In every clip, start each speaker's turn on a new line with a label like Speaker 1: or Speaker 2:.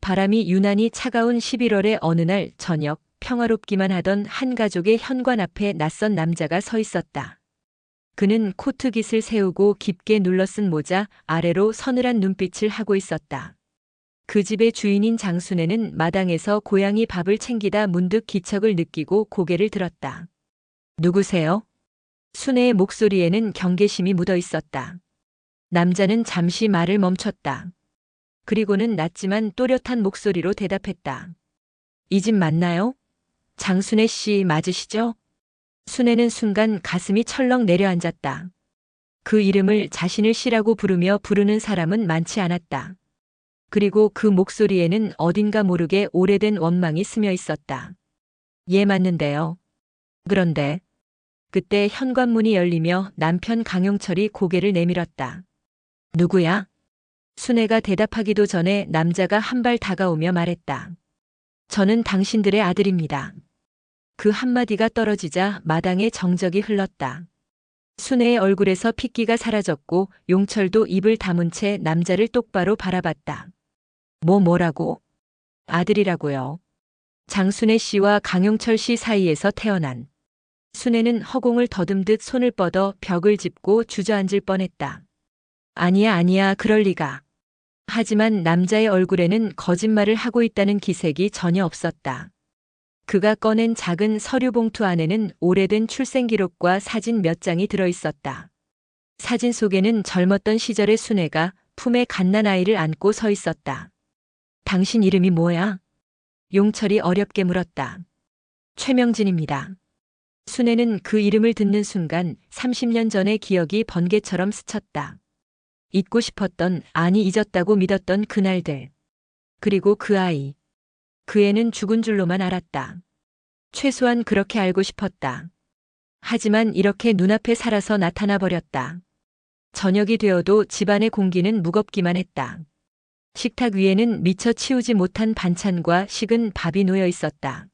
Speaker 1: 바람이 유난히 차가운 11월의 어느 날 저녁, 평화롭기만 하던 한 가족의 현관 앞에 낯선 남자가 서 있었다. 그는 코트깃을 세우고 깊게 눌러쓴 모자 아래로 서늘한 눈빛을 하고 있었다. 그 집의 주인인 장순애는 마당에서 고양이 밥을 챙기다 문득 기척을 느끼고 고개를 들었다. 누구세요? 순애의 목소리에는 경계심이 묻어 있었다. 남자는 잠시 말을 멈췄다. 그리고는 낮지만 또렷한 목소리로 대답했다. 이 집 맞나요? 장순애 씨 맞으시죠? 순애는 순간 가슴이 철렁 내려앉았다. 그 이름을 자신을 씨라고 부르며 부르는 사람은 많지 않았다. 그리고 그 목소리에는 어딘가 모르게 오래된 원망이 스며 있었다. 예, 맞는데요. 그런데 그때 현관문이 열리며 남편 강용철이 고개를 내밀었다. 누구야? 순애가 대답하기도 전에 남자가 한 발 다가오며 말했다. 저는 당신들의 아들입니다. 그 한마디가 떨어지자 마당에 정적이 흘렀다. 순애의 얼굴에서 핏기가 사라졌고 용철도 입을 다문 채 남자를 똑바로 바라봤다. 뭐라고? 아들이라고요. 장순애 씨와 강용철 씨 사이에서 태어난. 순애는 허공을 더듬듯 손을 뻗어 벽을 짚고 주저앉을 뻔했다. 아니야, 그럴 리가. 하지만 남자의 얼굴에는 거짓말을 하고 있다는 기색이 전혀 없었다. 그가 꺼낸 작은 서류 봉투 안에는 오래된 출생 기록과 사진 몇 장이 들어 있었다. 사진 속에는 젊었던 시절의 순애가 품에 갓난아이를 안고 서 있었다. 당신 이름이 뭐야? 용철이 어렵게 물었다. 최명진입니다. 순애는 그 이름을 듣는 순간 30년 전의 기억이 번개처럼 스쳤다. 잊고 싶었던, 아니 잊었다고 믿었던 그날들. 그리고 그 아이. 그 애는 죽은 줄로만 알았다. 최소한 그렇게 알고 싶었다. 하지만 이렇게 눈앞에 살아서 나타나 버렸다. 저녁이 되어도 집안의 공기는 무겁기만 했다. 식탁 위에는 미처 치우지 못한 반찬과 식은 밥이 놓여 있었다.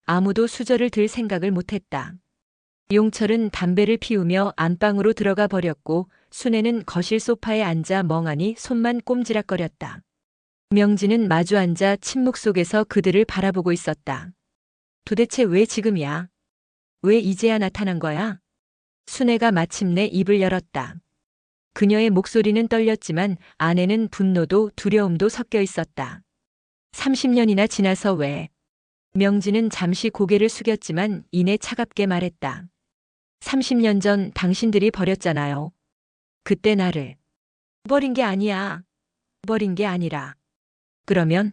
Speaker 1: 아무도 수저를 들 생각을 못했다. 용철은 담배를 피우며 안방으로 들어가 버렸고 순애는 거실 소파에 앉아 멍하니 손만 꼼지락거렸다. 명진은 마주 앉아 침묵 속에서 그들을 바라보고 있었다. 도대체 왜 지금이야? 왜 이제야 나타난 거야? 순애가 마침내 입을 열었다. 그녀의 목소리는 떨렸지만 안에는 분노도 두려움도 섞여 있었다. 30년이나 지나서 왜? 명진은 잠시 고개를 숙였지만 이내 차갑게 말했다. 30년 전 당신들이 버렸잖아요. 그때 나를. 버린 게 아니야. 버린 게 아니라. 그러면?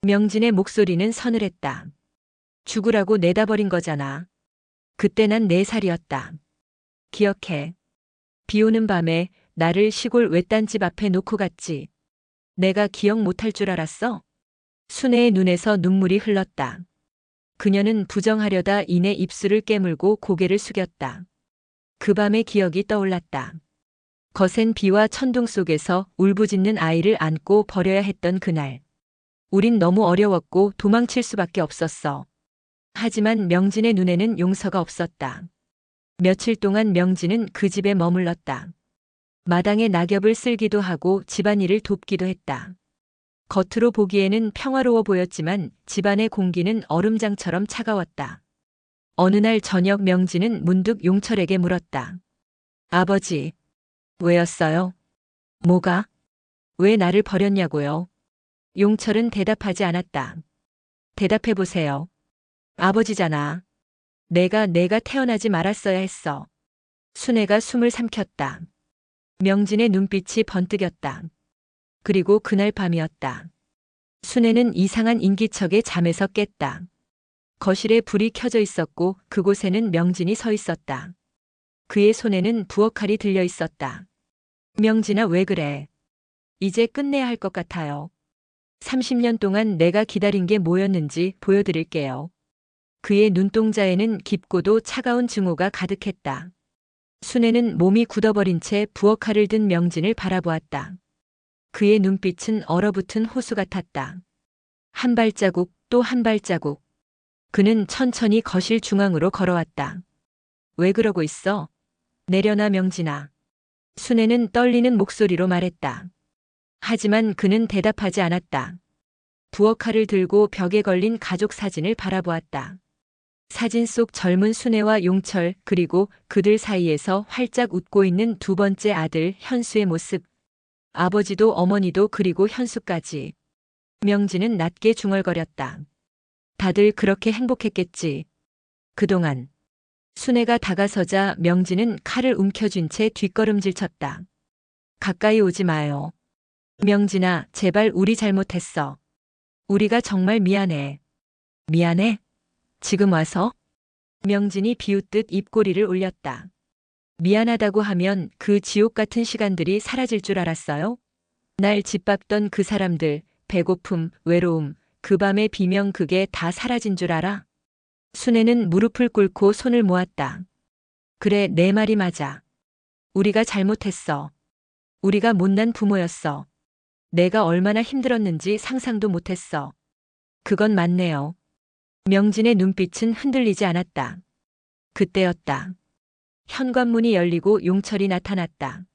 Speaker 1: 명진의 목소리는 서늘했다. 죽으라고 내다 버린 거잖아. 그때 난 4살이었다. 기억해. 비 오는 밤에 나를 시골 외딴집 앞에 놓고 갔지. 내가 기억 못할 줄 알았어? 순애의 눈에서 눈물이 흘렀다. 그녀는 부정하려다 이내 입술을 깨물고 고개를 숙였다. 그 밤의 기억이 떠올랐다. 거센 비와 천둥 속에서 울부짖는 아이를 안고 버려야 했던 그날. 우린 너무 어려웠고 도망칠 수밖에 없었어. 하지만 명진의 눈에는 용서가 없었다. 며칠 동안 명진은 그 집에 머물렀다. 마당에 낙엽을 쓸기도 하고 집안일을 돕기도 했다. 겉으로 보기에는 평화로워 보였지만 집안의 공기는 얼음장처럼 차가웠다. 어느 날 저녁 명진은 문득 용철에게 물었다. 아버지, 왜였어요? 뭐가? 왜 나를 버렸냐고요? 용철은 대답하지 않았다. 대답해보세요. 아버지잖아. 내가 태어나지 말았어야 했어. 순애가 숨을 삼켰다. 명진의 눈빛이 번뜩였다. 그리고 그날 밤이었다. 순애는 이상한 인기척에 잠에서 깼다. 거실에 불이 켜져 있었고 그곳에는 명진이 서 있었다. 그의 손에는 부엌칼이 들려 있었다. 명진아, 왜 그래? 이제 끝내야 할 것 같아요. 30년 동안 내가 기다린 게 뭐였는지 보여드릴게요. 그의 눈동자에는 깊고도 차가운 증오가 가득했다. 순애는 몸이 굳어버린 채 부엌칼을 든 명진을 바라보았다. 그의 눈빛은 얼어붙은 호수 같았다. 한 발자국 또 한 발자국. 그는 천천히 거실 중앙으로 걸어왔다. 왜 그러고 있어? 내려놔, 명진아. 순애는 떨리는 목소리로 말했다. 하지만 그는 대답하지 않았다. 부엌칼을 들고 벽에 걸린 가족 사진을 바라보았다. 사진 속 젊은 순애와 용철, 그리고 그들 사이에서 활짝 웃고 있는 두 번째 아들 현수의 모습. 아버지도 어머니도 그리고 현수까지. 명진은 낮게 중얼거렸다. 다들 그렇게 행복했겠지. 그동안. 순애가 다가서자 명진은 칼을 움켜쥔 채 뒷걸음질 쳤다. 가까이 오지 마요. 명진아, 제발 우리 잘못했어. 우리가 정말 미안해. 미안해? 지금 와서? 명진이 비웃듯 입꼬리를 올렸다. 미안하다고 하면 그 지옥 같은 시간들이 사라질 줄 알았어요? 날 짓밟던 그 사람들, 배고픔, 외로움, 그 밤의 비명, 그게 다 사라진 줄 알아? 순애는 무릎을 꿇고 손을 모았다. 그래, 내 말이 맞아. 우리가 잘못했어. 우리가 못난 부모였어. 내가 얼마나 힘들었는지 상상도 못했어. 그건 맞네요. 명진의 눈빛은 흔들리지 않았다. 그때였다. 현관문이 열리고 용철이 나타났다.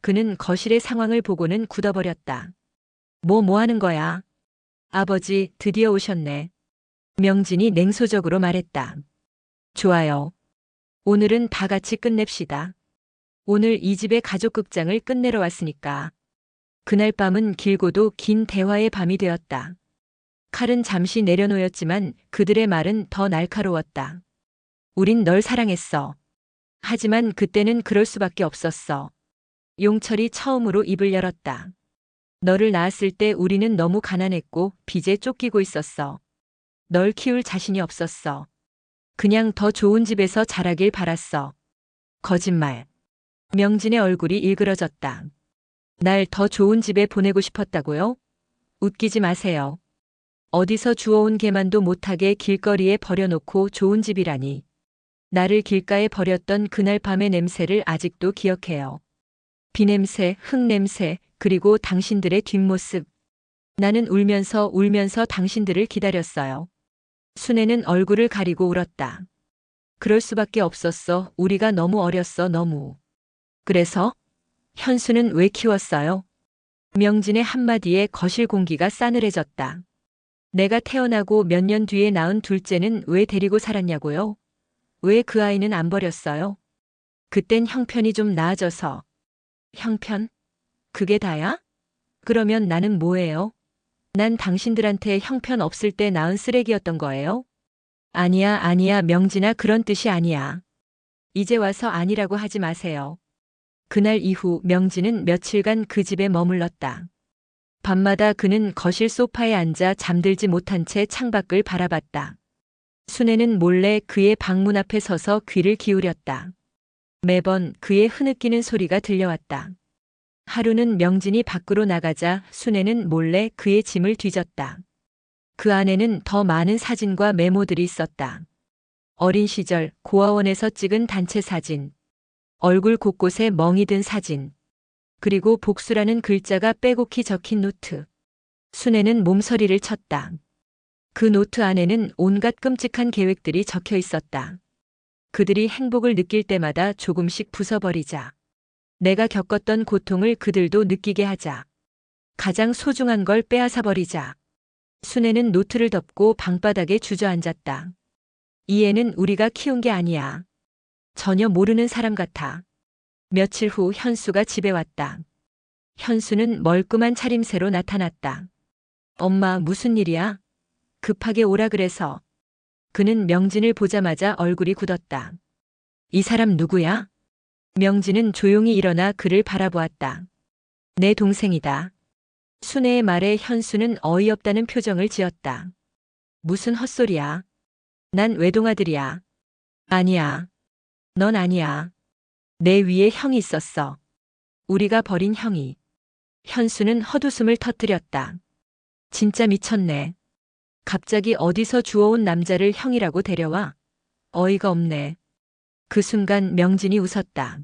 Speaker 1: 그는 거실의 상황을 보고는 굳어버렸다. 뭐 하는 거야? 아버지, 드디어 오셨네. 명진이 냉소적으로 말했다. 좋아요. 오늘은 다 같이 끝냅시다. 오늘 이 집의 가족극장을 끝내러 왔으니까. 그날 밤은 길고도 긴 대화의 밤이 되었다. 칼은 잠시 내려놓였지만 그들의 말은 더 날카로웠다. 우린 널 사랑했어. 하지만 그때는 그럴 수밖에 없었어. 용철이 처음으로 입을 열었다. 너를 낳았을 때 우리는 너무 가난했고 빚에 쫓기고 있었어. 널 키울 자신이 없었어. 그냥 더 좋은 집에서 자라길 바랐어. 거짓말. 명진의 얼굴이 일그러졌다. 날 더 좋은 집에 보내고 싶었다고요? 웃기지 마세요. 어디서 주워온 개만도 못하게 길거리에 버려놓고 좋은 집이라니. 나를 길가에 버렸던 그날 밤의 냄새를 아직도 기억해요. 비냄새, 흙냄새, 그리고 당신들의 뒷모습. 나는 울면서 당신들을 기다렸어요. 순애는 얼굴을 가리고 울었다. 그럴 수밖에 없었어. 우리가 너무 어렸어, 너무. 그래서? 현수는 왜 키웠어요? 명진의 한마디에 거실 공기가 싸늘해졌다. 내가 태어나고 몇 년 뒤에 낳은 둘째는 왜 데리고 살았냐고요? 왜 그 아이는 안 버렸어요? 그땐 형편이 좀 나아져서. 형편? 그게 다야? 그러면 나는 뭐예요? 난 당신들한테 형편 없을 때 낳은 쓰레기였던 거예요? 아니야, 명진아, 그런 뜻이 아니야. 이제 와서 아니라고 하지 마세요. 그날 이후 명진은 며칠간 그 집에 머물렀다. 밤마다 그는 거실 소파에 앉아 잠들지 못한 채 창밖을 바라봤다. 순애는 몰래 그의 방문 앞에 서서 귀를 기울였다. 매번 그의 흐느끼는 소리가 들려왔다. 하루는 명진이 밖으로 나가자 순애는 몰래 그의 짐을 뒤졌다. 그 안에는 더 많은 사진과 메모들이 있었다. 어린 시절 고아원에서 찍은 단체 사진, 얼굴 곳곳에 멍이 든 사진, 그리고 복수라는 글자가 빼곡히 적힌 노트. 순애는 몸서리를 쳤다. 그 노트 안에는 온갖 끔찍한 계획들이 적혀 있었다. 그들이 행복을 느낄 때마다 조금씩 부숴버리자. 내가 겪었던 고통을 그들도 느끼게 하자. 가장 소중한 걸 빼앗아버리자. 순애는 노트를 덮고 방바닥에 주저앉았다. 이 애는 우리가 키운 게 아니야. 전혀 모르는 사람 같아. 며칠 후 현수가 집에 왔다. 현수는 멀끔한 차림새로 나타났다. 엄마, 무슨 일이야? 급하게 오라 그래서. 그는 명진을 보자마자 얼굴이 굳었다. 이 사람 누구야? 명진은 조용히 일어나 그를 바라보았다. 내 동생이다. 순애의 말에 현수는 어이없다는 표정을 지었다. 무슨 헛소리야. 난 외동아들이야. 아니야. 넌 아니야. 내 위에 형이 있었어. 우리가 버린 형이. 현수는 헛웃음을 터뜨렸다. 진짜 미쳤네. 갑자기 어디서 주워온 남자를 형이라고 데려와? 어이가 없네. 그 순간 명진이 웃었다.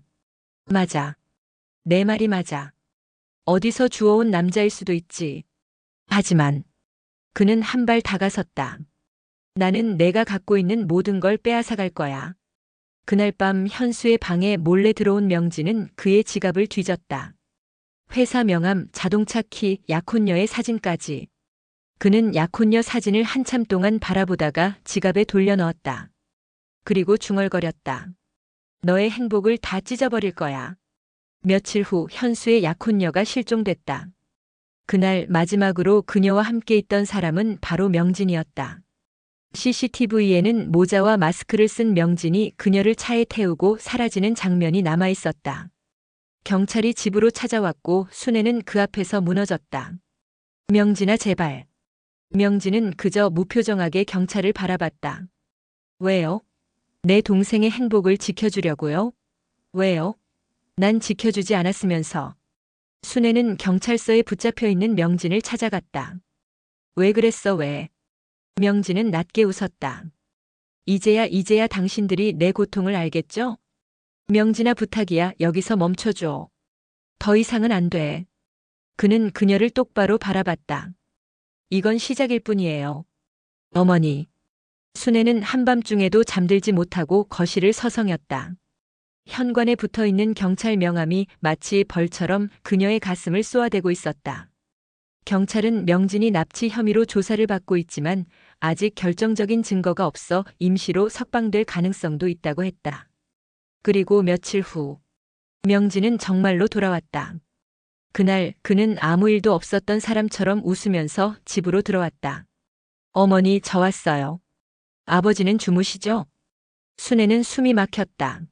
Speaker 1: 맞아. 내 말이 맞아. 어디서 주워온 남자일 수도 있지. 하지만 그는 한 발 다가섰다. 나는 내가 갖고 있는 모든 걸 빼앗아갈 거야. 그날 밤 현수의 방에 몰래 들어온 명진은 그의 지갑을 뒤졌다. 회사 명함, 자동차 키, 약혼녀의 사진까지. 그는 약혼녀 사진을 한참 동안 바라보다가 지갑에 돌려넣었다. 그리고 중얼거렸다. 너의 행복을 다 찢어버릴 거야. 며칠 후 현수의 약혼녀가 실종됐다. 그날 마지막으로 그녀와 함께 있던 사람은 바로 명진이었다. CCTV에는 모자와 마스크를 쓴 명진이 그녀를 차에 태우고 사라지는 장면이 남아 있었다. 경찰이 집으로 찾아왔고 순애는 그 앞에서 무너졌다. 명진아, 제발. 명진은 그저 무표정하게 경찰을 바라봤다. 왜요? 내 동생의 행복을 지켜주려고요? 왜요? 난 지켜주지 않았으면서. 순애는 경찰서에 붙잡혀 있는 명진을 찾아갔다. 왜 그랬어, 왜? 명진은 낮게 웃었다. 이제야 당신들이 내 고통을 알겠죠? 명진아, 부탁이야, 여기서 멈춰줘. 더 이상은 안 돼. 그는 그녀를 똑바로 바라봤다. 이건 시작일 뿐이에요. 어머니. 순애는 한밤중에도 잠들지 못하고 거실을 서성였다. 현관에 붙어 있는 경찰 명함이 마치 벌처럼 그녀의 가슴을 쏘아대고 있었다. 경찰은 명진이 납치 혐의로 조사를 받고 있지만 아직 결정적인 증거가 없어 임시로 석방될 가능성도 있다고 했다. 그리고 며칠 후 명진은 정말로 돌아왔다. 그날 그는 아무 일도 없었던 사람처럼 웃으면서 집으로 들어왔다. 어머니, 저 왔어요. 아버지는 주무시죠? 순애는 숨이 막혔다.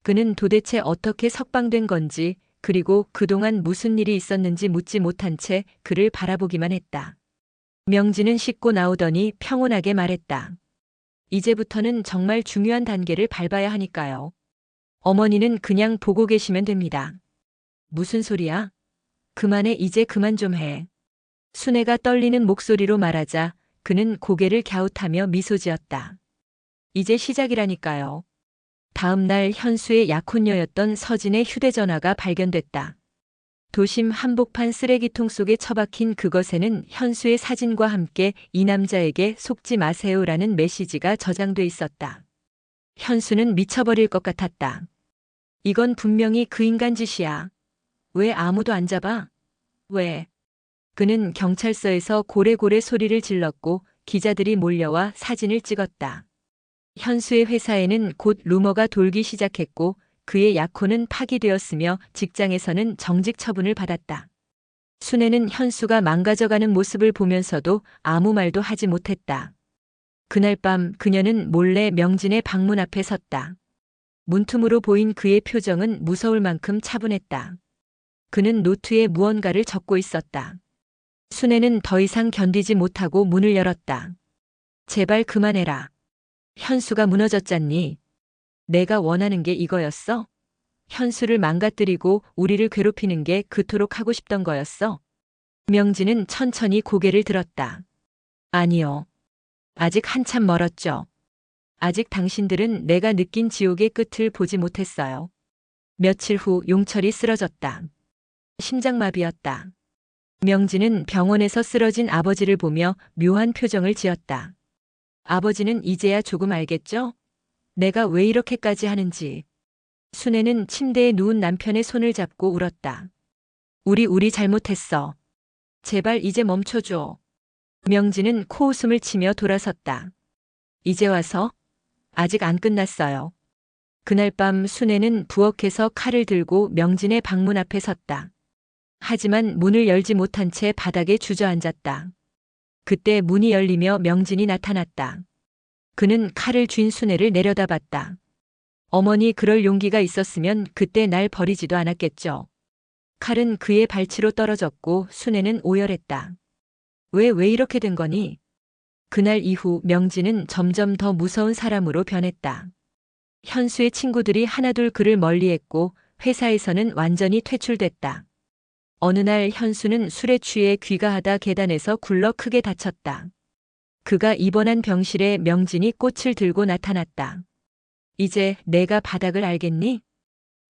Speaker 1: 그는 도대체 어떻게 석방된 건지, 그리고 그동안 무슨 일이 있었는지 묻지 못한 채 그를 바라보기만 했다. 명진은 씻고 나오더니 평온하게 말했다. 이제부터는 정말 중요한 단계를 밟아야 하니까요. 어머니는 그냥 보고 계시면 됩니다. 무슨 소리야? 그만해, 이제 그만 좀 해. 순애가 떨리는 목소리로 말하자 그는 고개를 갸웃하며 미소 지었다. 이제 시작이라니까요. 다음 날 현수의 약혼녀였던 서진의 휴대전화가 발견됐다. 도심 한복판 쓰레기통 속에 처박힌 그것에는 현수의 사진과 함께 이 남자에게 속지 마세요라는 메시지가 저장돼 있었다. 현수는 미쳐버릴 것 같았다. 이건 분명히 그 인간 짓이야. 왜 아무도 안 잡아? 왜? 그는 경찰서에서 고래고래 소리를 질렀고 기자들이 몰려와 사진을 찍었다. 현수의 회사에는 곧 루머가 돌기 시작했고 그의 약혼은 파기되었으며 직장에서는 정직 처분을 받았다. 순애는 현수가 망가져가는 모습을 보면서도 아무 말도 하지 못했다. 그날 밤 그녀는 몰래 명진의 방문 앞에 섰다. 문틈으로 보인 그의 표정은 무서울 만큼 차분했다. 그는 노트에 무언가를 적고 있었다. 순애는 더 이상 견디지 못하고 문을 열었다. 제발 그만해라. 현수가 무너졌잖니. 내가 원하는 게 이거였어? 현수를 망가뜨리고 우리를 괴롭히는 게 그토록 하고 싶던 거였어? 명진은 천천히 고개를 들었다. 아니요. 아직 한참 멀었죠. 아직 당신들은 내가 느낀 지옥의 끝을 보지 못했어요. 며칠 후 용철이 쓰러졌다. 심장마비였다. 명진은 병원에서 쓰러진 아버지를 보며 묘한 표정을 지었다. 아버지는 이제야 조금 알겠죠? 내가 왜 이렇게까지 하는지. 순애는 침대에 누운 남편의 손을 잡고 울었다. 우리 잘못했어. 제발 이제 멈춰줘. 명진은 코웃음을 치며 돌아섰다. 이제 와서? 아직 안 끝났어요. 그날 밤 순애는 부엌에서 칼을 들고 명진의 방문 앞에 섰다. 하지만 문을 열지 못한 채 바닥에 주저앉았다. 그때 문이 열리며 명진이 나타났다. 그는 칼을 쥔 순애를 내려다봤다. 어머니, 그럴 용기가 있었으면 그때 날 버리지도 않았겠죠. 칼은 그의 발치로 떨어졌고 순애는 오열했다. 왜 이렇게 된 거니? 그날 이후 명진은 점점 더 무서운 사람으로 변했다. 현수의 친구들이 하나둘 그를 멀리했고 회사에서는 완전히 퇴출됐다. 어느 날 현수는 술에 취해 귀가하다 계단에서 굴러 크게 다쳤다. 그가 입원한 병실에 명진이 꽃을 들고 나타났다. 이제 내가 바닥을 알겠니?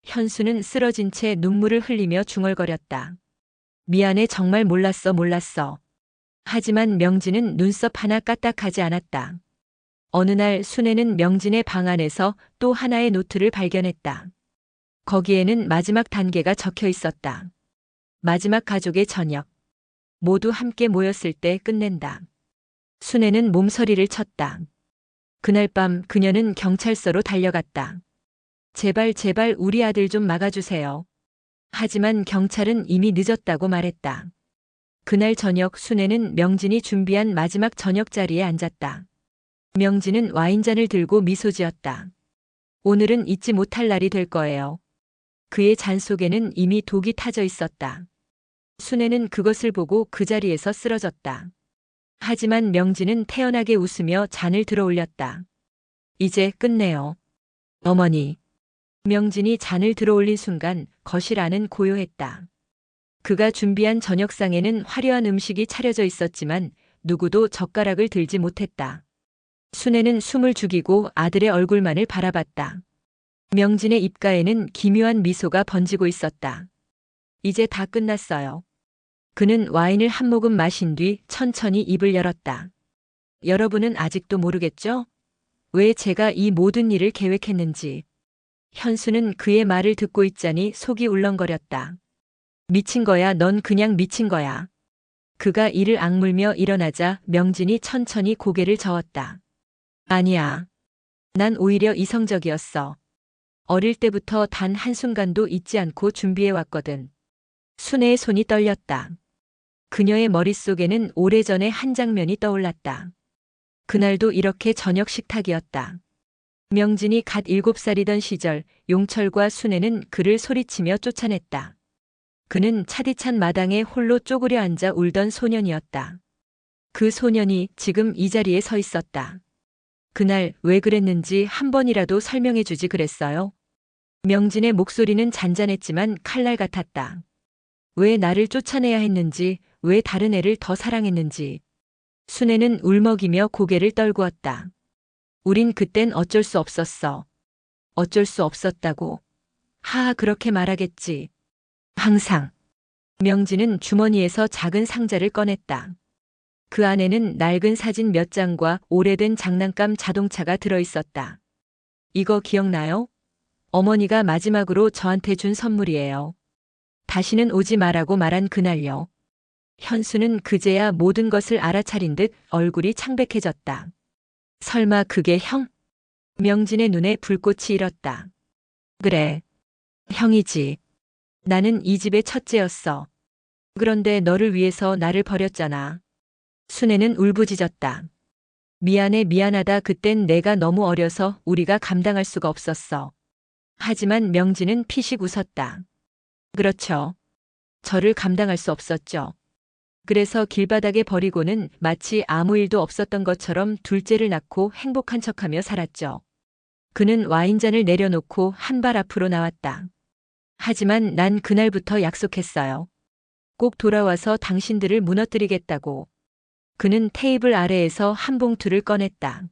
Speaker 1: 현수는 쓰러진 채 눈물을 흘리며 중얼거렸다. 미안해, 정말 몰랐어. 하지만 명진은 눈썹 하나 까딱하지 않았다. 어느 날 순애는 명진의 방 안에서 또 하나의 노트를 발견했다. 거기에는 마지막 단계가 적혀 있었다. 마지막 가족의 저녁. 모두 함께 모였을 때 끝낸다. 순애는 몸서리를 쳤다. 그날 밤 그녀는 경찰서로 달려갔다. 제발 제발 우리 아들 좀 막아주세요. 하지만 경찰은 이미 늦었다고 말했다. 그날 저녁 순애는 명진이 준비한 마지막 저녁 자리에 앉았다. 명진은 와인잔을 들고 미소 지었다. 오늘은 잊지 못할 날이 될 거예요. 그의 잔 속에는 이미 독이 타져 있었다. 순애는 그것을 보고 그 자리에서 쓰러졌다. 하지만 명진은 태연하게 웃으며 잔을 들어 올렸다. 이제 끝내요. 어머니. 명진이 잔을 들어 올린 순간 거실 안은 고요했다. 그가 준비한 저녁상에는 화려한 음식이 차려져 있었지만 누구도 젓가락을 들지 못했다. 순애는 숨을 죽이고 아들의 얼굴만을 바라봤다. 명진의 입가에는 기묘한 미소가 번지고 있었다. 이제 다 끝났어요. 그는 와인을 한 모금 마신 뒤 천천히 입을 열었다. 여러분은 아직도 모르겠죠? 왜 제가 이 모든 일을 계획했는지. 현수는 그의 말을 듣고 있자니 속이 울렁거렸다. 미친 거야, 넌 그냥 미친 거야. 그가 이를 악물며 일어나자 명진이 천천히 고개를 저었다. 아니야. 난 오히려 이성적이었어. 어릴 때부터 단 한순간도 잊지 않고 준비해왔거든. 순애의 손이 떨렸다. 그녀의 머릿속에는 오래전의 한 장면이 떠올랐다. 그날도 이렇게 저녁 식탁이었다. 명진이 갓 7살이던 시절 용철과 순애는 그를 소리치며 쫓아냈다. 그는 차디찬 마당에 홀로 쪼그려 앉아 울던 소년이었다. 그 소년이 지금 이 자리에 서 있었다. 그날 왜 그랬는지 한 번이라도 설명해 주지 그랬어요? 명진의 목소리는 잔잔했지만 칼날 같았다. 왜 나를 쫓아내야 했는지, 왜 다른 애를 더 사랑했는지. 순애는 울먹이며 고개를 떨구었다. 우린 그땐 어쩔 수 없었어. 어쩔 수 없었다고. 하하 그렇게 말하겠지. 항상. 명진은 주머니에서 작은 상자를 꺼냈다. 그 안에는 낡은 사진 몇 장과 오래된 장난감 자동차가 들어있었다. 이거 기억나요? 어머니가 마지막으로 저한테 준 선물이에요. 다시는 오지 말라고 말한 그날요. 현수는 그제야 모든 것을 알아차린 듯 얼굴이 창백해졌다. 설마 그게 형? 명진의 눈에 불꽃이 일었다. 그래. 형이지. 나는 이 집의 첫째였어. 그런데 너를 위해서 나를 버렸잖아. 순애는 울부짖었다. 미안해 미안하다 그땐 내가 너무 어려서 우리가 감당할 수가 없었어. 하지만 명진은 피식 웃었다. 그렇죠. 저를 감당할 수 없었죠. 그래서 길바닥에 버리고는 마치 아무 일도 없었던 것처럼 둘째를 낳고 행복한 척하며 살았죠. 그는 와인잔을 내려놓고 한 발 앞으로 나왔다. 하지만 난 그날부터 약속했어요. 꼭 돌아와서 당신들을 무너뜨리겠다고. 그는 테이블 아래에서 한 봉투를 꺼냈다.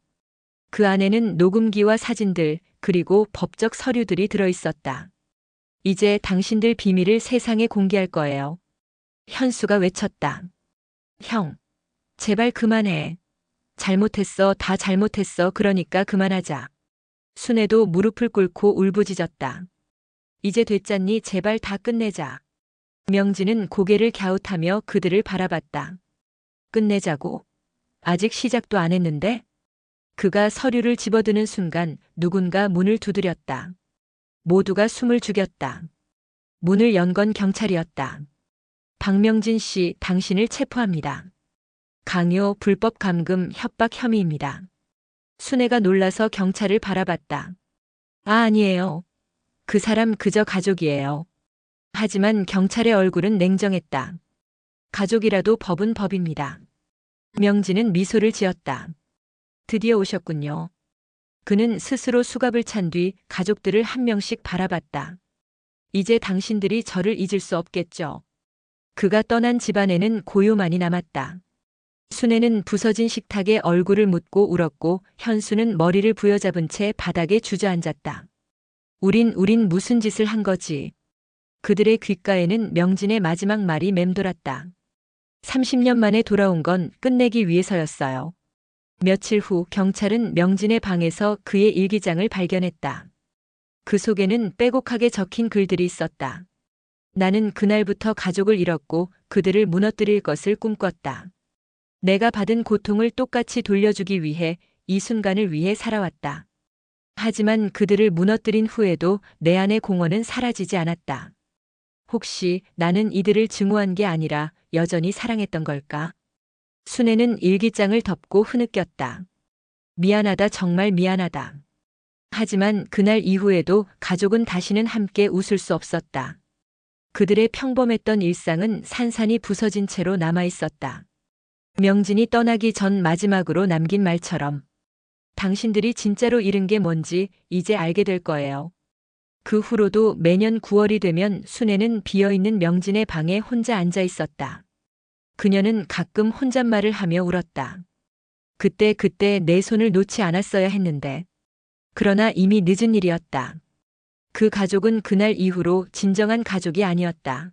Speaker 1: 그 안에는 녹음기와 사진들, 그리고 법적 서류들이 들어있었다. 이제 당신들 비밀을 세상에 공개할 거예요. 현수가 외쳤다. 형, 제발 그만해. 잘못했어, 다 잘못했어. 그러니까 그만하자. 순애도 무릎을 꿇고 울부짖었다. 이제 됐잖니 제발 다 끝내자. 명진은 고개를 갸웃하며 그들을 바라봤다. 끝내자고? 아직 시작도 안 했는데? 그가 서류를 집어드는 순간 누군가 문을 두드렸다. 모두가 숨을 죽였다. 문을 연 건 경찰이었다. 박명진 씨, 당신을 체포합니다. 강요, 불법 감금, 협박 혐의입니다. 순애가 놀라서 경찰을 바라봤다. 아니에요. 그 사람 그저 가족이에요. 하지만 경찰의 얼굴은 냉정했다. 가족이라도 법은 법입니다. 명진은 미소를 지었다. 드디어 오셨군요. 그는 스스로 수갑을 찬 뒤 가족들을 한 명씩 바라봤다. 이제 당신들이 저를 잊을 수 없겠죠. 그가 떠난 집안에는 고요만이 남았다. 순애는 부서진 식탁에 얼굴을 묻고 울었고 현수는 머리를 부여잡은 채 바닥에 주저앉았다. 우린 무슨 짓을 한 거지? 그들의 귓가에는 명진의 마지막 말이 맴돌았다. 30년 만에 돌아온 건 끝내기 위해서였어요. 며칠 후 경찰은 명진의 방에서 그의 일기장을 발견했다. 그 속에는 빼곡하게 적힌 글들이 있었다. 나는 그날부터 가족을 잃었고 그들을 무너뜨릴 것을 꿈꿨다. 내가 받은 고통을 똑같이 돌려주기 위해 이 순간을 위해 살아왔다. 하지만 그들을 무너뜨린 후에도 내 안의 공허는 사라지지 않았다. 혹시 나는 이들을 증오한 게 아니라 여전히 사랑했던 걸까? 순애는 일기장을 덮고 흐느꼈다. 미안하다, 정말 미안하다. 하지만 그날 이후에도 가족은 다시는 함께 웃을 수 없었다. 그들의 평범했던 일상은 산산이 부서진 채로 남아 있었다. 명진이 떠나기 전 마지막으로 남긴 말처럼 당신들이 진짜로 잃은 게 뭔지 이제 알게 될 거예요. 그 후로도 매년 9월이 되면 순애는 비어있는 명진의 방에 혼자 앉아 있었다. 그녀는 가끔 혼잣말을 하며 울었다. 그때 내 손을 놓지 않았어야 했는데. 그러나 이미 늦은 일이었다. 그 가족은 그날 이후로 진정한 가족이 아니었다.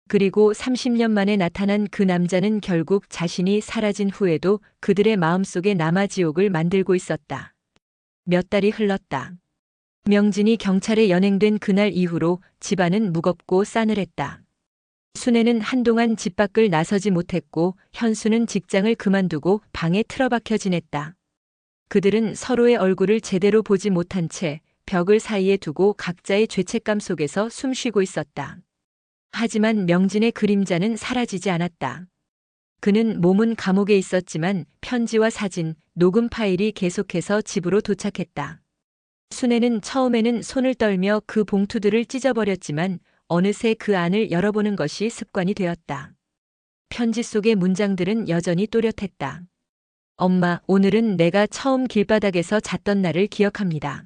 Speaker 1: 그리고 30년 만에 나타난 그 남자는 결국 자신이 사라진 후에도 그들의 마음속에 남아 지옥을 만들고 있었다. 몇 달이 흘렀다. 명진이 경찰에 연행된 그날 이후로 집안은 무겁고 싸늘했다. 순애는 한동안 집 밖을 나서지 못했고 현수는 직장을 그만두고 방에 틀어박혀 지냈다. 그들은 서로의 얼굴을 제대로 보지 못한 채 벽을 사이에 두고 각자의 죄책감 속에서 숨쉬고 있었다. 하지만 명진의 그림자는 사라지지 않았다. 그는 몸은 감옥에 있었지만 편지와 사진, 녹음 파일이 계속해서 집으로 도착했다. 순애는 처음에는 손을 떨며 그 봉투들을 찢어버렸지만 어느새 그 안을 열어보는 것이 습관이 되었다. 편지 속의 문장들은 여전히 또렷했다. 엄마, 오늘은 내가 처음 길바닥에서 잤던 날을 기억합니다.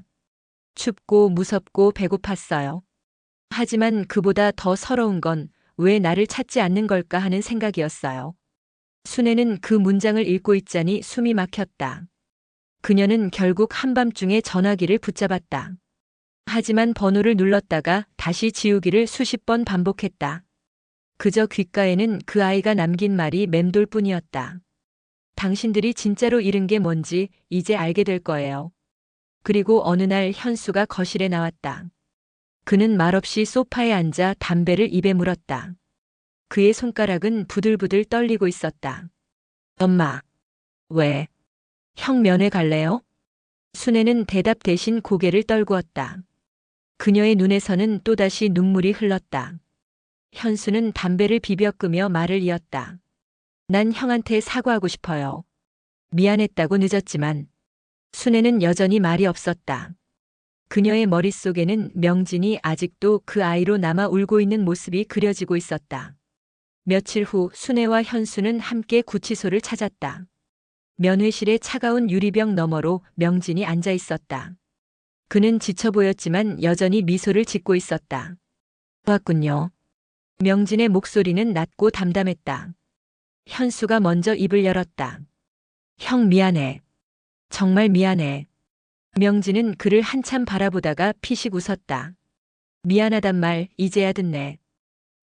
Speaker 1: 춥고 무섭고 배고팠어요. 하지만 그보다 더 서러운 건 왜 나를 찾지 않는 걸까 하는 생각이었어요. 순애는 그 문장을 읽고 있자니 숨이 막혔다. 그녀는 결국 한밤중에 전화기를 붙잡았다. 하지만 번호를 눌렀다가 다시 지우기를 수십 번 반복했다. 그저 귓가에는 그 아이가 남긴 말이 맴돌뿐이었다. 당신들이 진짜로 잃은 게 뭔지 이제 알게 될 거예요. 그리고 어느 날 현수가 거실에 나왔다. 그는 말없이 소파에 앉아 담배를 입에 물었다. 그의 손가락은 부들부들 떨리고 있었다. 엄마. 왜? 형 면회 갈래요? 순애는 대답 대신 고개를 떨구었다. 그녀의 눈에서는 또다시 눈물이 흘렀다. 현수는 담배를 비벼 끄며 말을 이었다. 난 형한테 사과하고 싶어요. 미안했다고 늦었지만. 순애는 여전히 말이 없었다. 그녀의 머릿속에는 명진이 아직도 그 아이로 남아 울고 있는 모습이 그려지고 있었다. 며칠 후 순애와 현수는 함께 구치소를 찾았다. 면회실의 차가운 유리병 너머로 명진이 앉아 있었다. 그는 지쳐 보였지만 여전히 미소를 짓고 있었다. 왔군요. 명진의 목소리는 낮고 담담했다. 현수가 먼저 입을 열었다. 형 미안해. 정말 미안해. 명진은 그를 한참 바라보다가 피식 웃었다. 미안하단 말 이제야 듣네.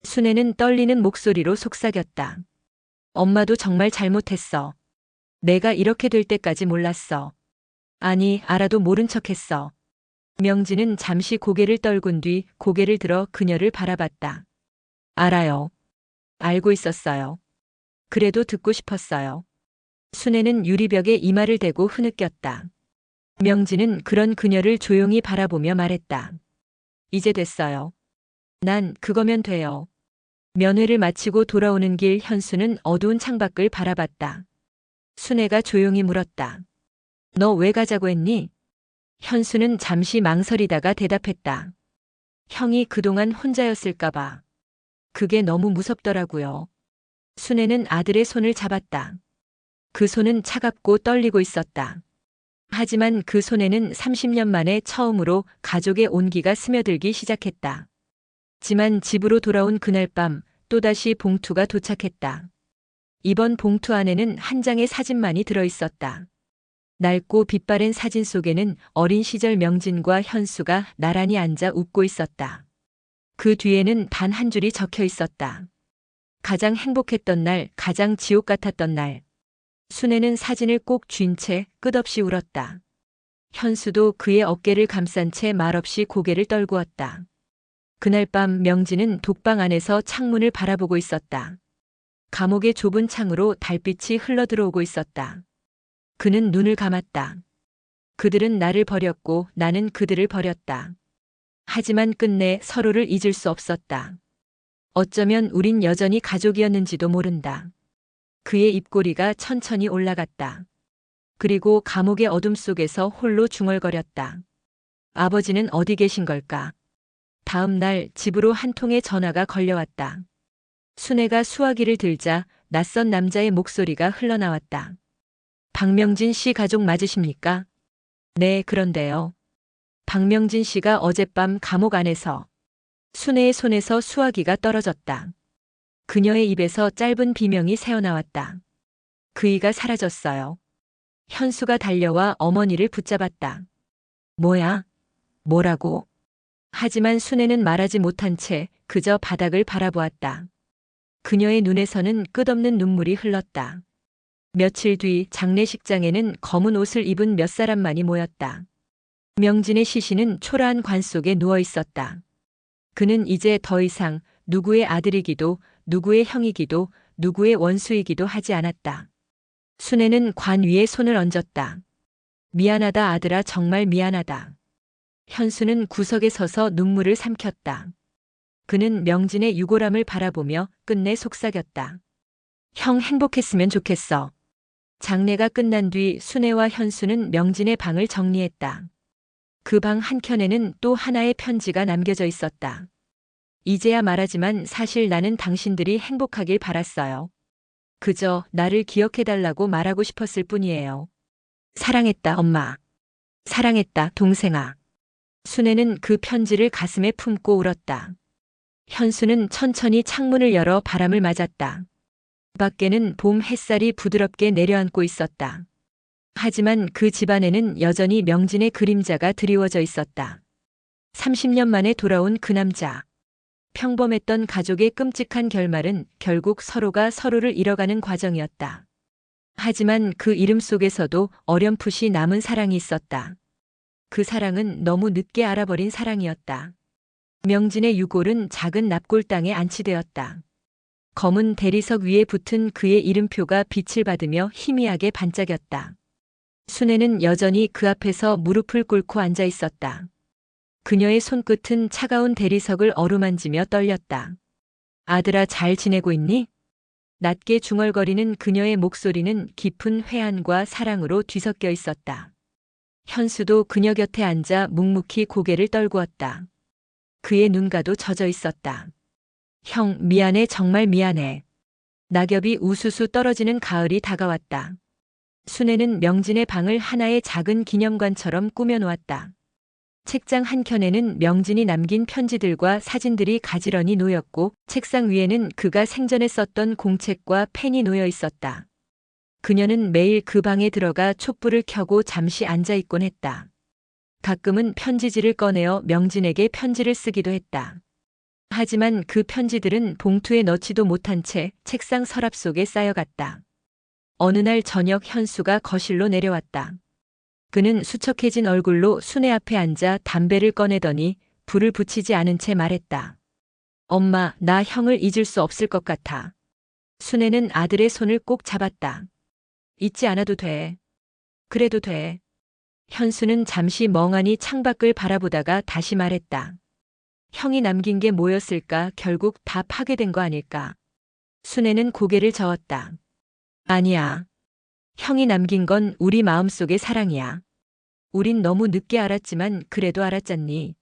Speaker 1: 순애는 떨리는 목소리로 속삭였다. 엄마도 정말 잘못했어. 내가 이렇게 될 때까지 몰랐어. 아니, 알아도 모른 척했어. 명진은 잠시 고개를 떨군 뒤 고개를 들어 그녀를 바라봤다. 알아요. 알고 있었어요. 그래도 듣고 싶었어요. 순애는 유리벽에 이마를 대고 흐느꼈다. 명진은 그런 그녀를 조용히 바라보며 말했다. 이제 됐어요. 난 그거면 돼요. 면회를 마치고 돌아오는 길 현수는 어두운 창밖을 바라봤다. 순애가 조용히 물었다. 너 왜 가자고 했니? 현수는 잠시 망설이다가 대답했다. 형이 그동안 혼자였을까봐. 그게 너무 무섭더라고요. 순애는 아들의 손을 잡았다. 그 손은 차갑고 떨리고 있었다. 하지만 그 손에는 30년 만에 처음으로 가족의 온기가 스며들기 시작했다. 지만 집으로 돌아온 그날 밤 또다시 봉투가 도착했다. 이번 봉투 안에는 한 장의 사진만이 들어있었다. 낡고 빛바랜 사진 속에는 어린 시절 명진과 현수가 나란히 앉아 웃고 있었다. 그 뒤에는 단 한 줄이 적혀 있었다. 가장 행복했던 날, 가장 지옥 같았던 날. 순애는 사진을 꼭 쥔 채 끝없이 울었다. 현수도 그의 어깨를 감싼 채 말없이 고개를 떨구었다. 그날 밤 명진은 독방 안에서 창문을 바라보고 있었다. 감옥의 좁은 창으로 달빛이 흘러들어오고 있었다. 그는 눈을 감았다. 그들은 나를 버렸고 나는 그들을 버렸다. 하지만 끝내 서로를 잊을 수 없었다. 어쩌면 우린 여전히 가족이었는지도 모른다. 그의 입꼬리가 천천히 올라갔다. 그리고 감옥의 어둠 속에서 홀로 중얼거렸다. 아버지는 어디 계신 걸까? 다음 날 집으로 한 통의 전화가 걸려왔다. 순애가 수화기를 들자 낯선 남자의 목소리가 흘러나왔다. 박명진 씨 가족 맞으십니까? 네, 그런데요. 박명진 씨가 어젯밤 감옥 안에서. 순애의 손에서 수화기가 떨어졌다. 그녀의 입에서 짧은 비명이 새어나왔다. 그이가 사라졌어요. 현수가 달려와 어머니를 붙잡았다. 뭐야? 뭐라고? 하지만 순애는 말하지 못한 채 그저 바닥을 바라보았다. 그녀의 눈에서는 끝없는 눈물이 흘렀다. 며칠 뒤 장례식장에는 검은 옷을 입은 몇 사람만이 모였다. 명진의 시신은 초라한 관 속에 누워 있었다. 그는 이제 더 이상 누구의 아들이기도 누구의 형이기도 누구의 원수이기도 하지 않았다. 순애는 관 위에 손을 얹었다. 미안하다 아들아, 정말 미안하다. 현수는 구석에 서서 눈물을 삼켰다. 그는 명진의 유골함을 바라보며 끝내 속삭였다. 형 행복했으면 좋겠어. 장례가 끝난 뒤 순애와 현수는 명진의 방을 정리했다. 그 방 한켠에는 또 하나의 편지가 남겨져 있었다. 이제야 말하지만 사실 나는 당신들이 행복하길 바랐어요. 그저 나를 기억해달라고 말하고 싶었을 뿐이에요. 사랑했다, 엄마. 사랑했다, 동생아. 순애는 그 편지를 가슴에 품고 울었다. 현수는 천천히 창문을 열어 바람을 맞았다. 밖에는 봄 햇살이 부드럽게 내려앉고 있었다. 하지만 그 집안에는 여전히 명진의 그림자가 드리워져 있었다. 30년 만에 돌아온 그 남자. 평범했던 가족의 끔찍한 결말은 결국 서로가 서로를 잃어가는 과정이었다. 하지만 그 이름 속에서도 어렴풋이 남은 사랑이 있었다. 그 사랑은 너무 늦게 알아버린 사랑이었다. 명진의 유골은 작은 납골당에 안치되었다. 검은 대리석 위에 붙은 그의 이름표가 빛을 받으며 희미하게 반짝였다. 순애는 여전히 그 앞에서 무릎을 꿇고 앉아 있었다. 그녀의 손끝은 차가운 대리석을 어루만지며 떨렸다. 아들아, 잘 지내고 있니? 낮게 중얼거리는 그녀의 목소리는 깊은 회한과 사랑으로 뒤섞여 있었다. 현수도 그녀 곁에 앉아 묵묵히 고개를 떨구었다. 그의 눈가도 젖어 있었다. 형, 미안해, 정말 미안해. 낙엽이 우수수 떨어지는 가을이 다가왔다. 순애는 명진의 방을 하나의 작은 기념관처럼 꾸며놓았다. 책장 한켠에는 명진이 남긴 편지들과 사진들이 가지런히 놓였고 책상 위에는 그가 생전에 썼던 공책과 펜이 놓여 있었다. 그녀는 매일 그 방에 들어가 촛불을 켜고 잠시 앉아 있곤 했다. 가끔은 편지지를 꺼내어 명진에게 편지를 쓰기도 했다. 하지만 그 편지들은 봉투에 넣지도 못한 채 책상 서랍 속에 쌓여갔다. 어느 날 저녁 현수가 거실로 내려왔다. 그는 수척해진 얼굴로 순애 앞에 앉아 담배를 꺼내더니 불을 붙이지 않은 채 말했다. 엄마, 나 형을 잊을 수 없을 것 같아. 순애는 아들의 손을 꼭 잡았다. 잊지 않아도 돼. 그래도 돼. 현수는 잠시 멍하니 창밖을 바라보다가 다시 말했다. 형이 남긴 게 뭐였을까? 결국 다 파괴된 거 아닐까? 순애는 고개를 저었다. 아니야. 형이 남긴 건 우리 마음속의 사랑이야. 우린 너무 늦게 알았지만 그래도 알았잖니.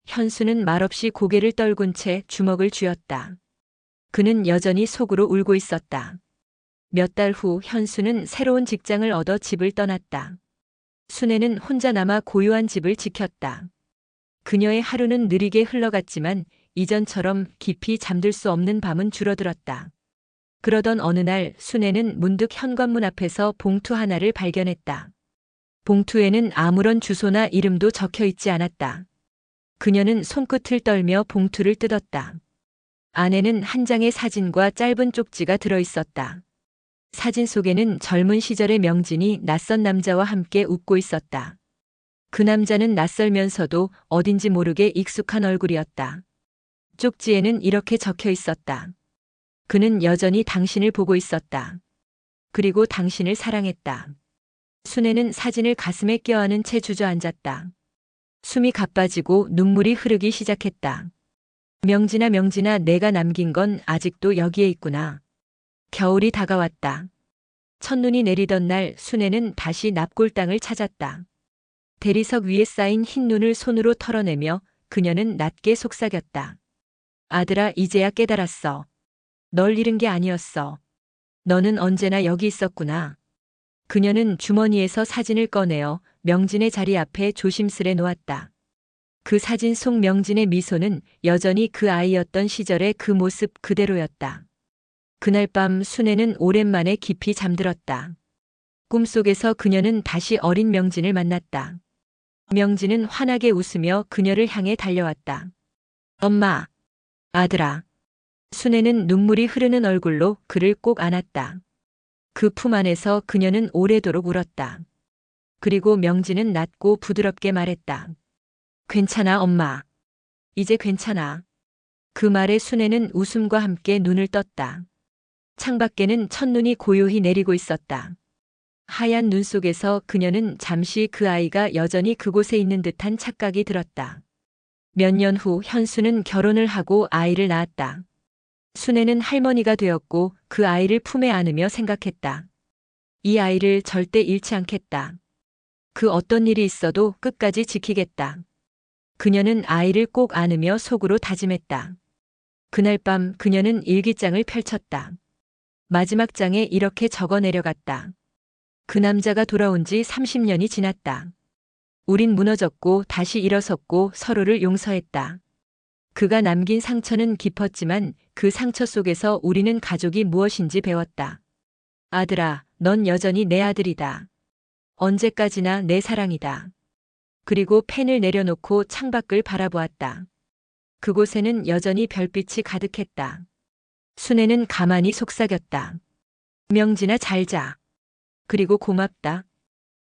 Speaker 1: 현수는 말없이 고개를 떨군 채 주먹을 쥐었다. 그는 여전히 속으로 울고 있었다. 몇 달 후 현수는 새로운 직장을 얻어 집을 떠났다. 순애는 혼자 남아 고요한 집을 지켰다. 그녀의 하루는 느리게 흘러갔지만 이전처럼 깊이 잠들 수 없는 밤은 줄어들었다. 그러던 어느 날 순애는 문득 현관문 앞에서 봉투 하나를 발견했다. 봉투에는 아무런 주소나 이름도 적혀 있지 않았다. 그녀는 손끝을 떨며 봉투를 뜯었다. 안에는 한 장의 사진과 짧은 쪽지가 들어 있었다. 사진 속에는 젊은 시절의 명진이 낯선 남자와 함께 웃고 있었다. 그 남자는 낯설면서도 어딘지 모르게 익숙한 얼굴이었다. 쪽지에는 이렇게 적혀 있었다. 그는 여전히 당신을 보고 있었다. 그리고 당신을 사랑했다. 순애는 사진을 가슴에 껴안은 채 주저앉았다. 숨이 가빠지고 눈물이 흐르기 시작했다. 명진아, 명진아, 내가 남긴 건 아직도 여기에 있구나. 겨울이 다가왔다. 첫눈이 내리던 날 순애는 다시 납골당을 찾았다. 대리석 위에 쌓인 흰 눈을 손으로 털어내며 그녀는 낮게 속삭였다. 아들아, 이제야 깨달았어. 널 잃은 게 아니었어. 너는 언제나 여기 있었구나. 그녀는 주머니에서 사진을 꺼내어 명진의 자리 앞에 조심스레 놓았다. 그 사진 속 명진의 미소는 여전히 그 아이였던 시절의 그 모습 그대로였다. 그날 밤 순애는 오랜만에 깊이 잠들었다. 꿈속에서 그녀는 다시 어린 명진을 만났다. 명진은 환하게 웃으며 그녀를 향해 달려왔다. 엄마, 아들아. 순애는 눈물이 흐르는 얼굴로 그를 꼭 안았다. 그 품 안에서 그녀는 오래도록 울었다. 그리고 명진은 낮고 부드럽게 말했다. 괜찮아, 엄마. 이제 괜찮아. 그 말에 순애는 웃음과 함께 눈을 떴다. 창밖에는 첫눈이 고요히 내리고 있었다. 하얀 눈 속에서 그녀는 잠시 그 아이가 여전히 그곳에 있는 듯한 착각이 들었다. 몇 년 후 현수는 결혼을 하고 아이를 낳았다. 순애는 할머니가 되었고 그 아이를 품에 안으며 생각했다. 이 아이를 절대 잃지 않겠다. 그 어떤 일이 있어도 끝까지 지키겠다. 그녀는 아이를 꼭 안으며 속으로 다짐했다. 그날 밤 그녀는 일기장을 펼쳤다. 마지막 장에 이렇게 적어 내려갔다. 그 남자가 돌아온 지 30년이 지났다. 우린 무너졌고 다시 일어섰고 서로를 용서했다. 그가 남긴 상처는 깊었지만 그 상처 속에서 우리는 가족이 무엇인지 배웠다. 아들아, 넌 여전히 내 아들이다. 언제까지나 내 사랑이다. 그리고 펜을 내려놓고 창밖을 바라보았다. 그곳에는 여전히 별빛이 가득했다. 순애는 가만히 속삭였다. 명진아, 잘 자. 그리고 고맙다.